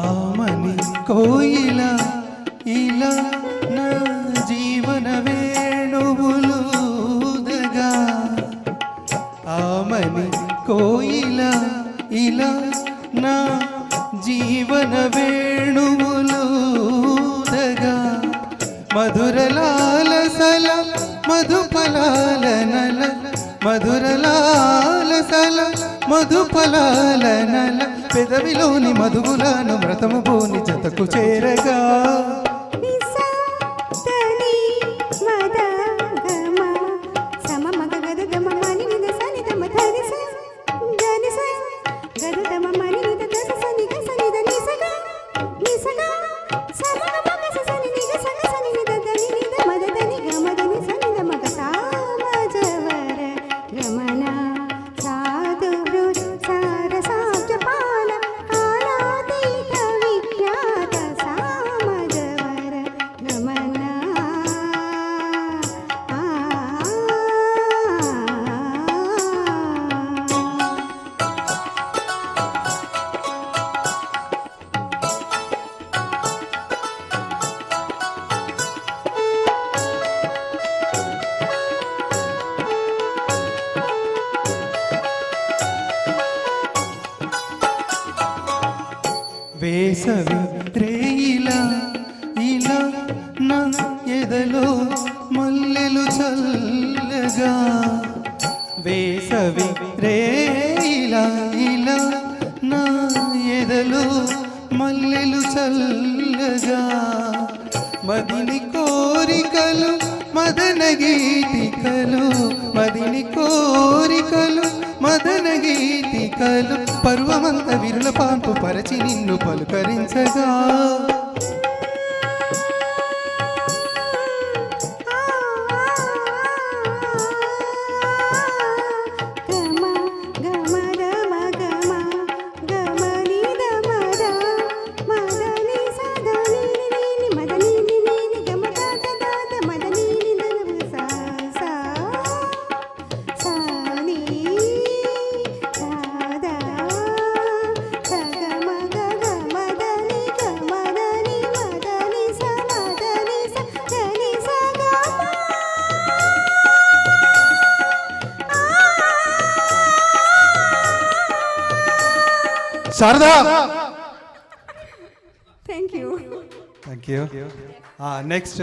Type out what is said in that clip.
ఆమని కోయిల ఇలా నా జీవన వేణువులుదగా ఆమని కోయిల ఇలా నా జీవన వేణువులుదగా మధురలాలసల మధుపలాలనల మధురలాలసల మధుపలాలనల పెదవిలోని మధువులను వ్రతము పోని జతకు చేరగా వేసవి రేయిలా ఇలా నా ఎదలో మల్లెలు చల్లగా వేసవి రేయిలా ఇలా నా ఎదలో మల్లెలు చల్లగా మదిని కోరికలు మదన గీతికలు మదిని కోరికలు మదన గీతికలు పర్వమంత విరుల పాంపు పరచి నిన్ను పలుకరించగా శారదా థ్యాంక్ యూ నెక్స్ట్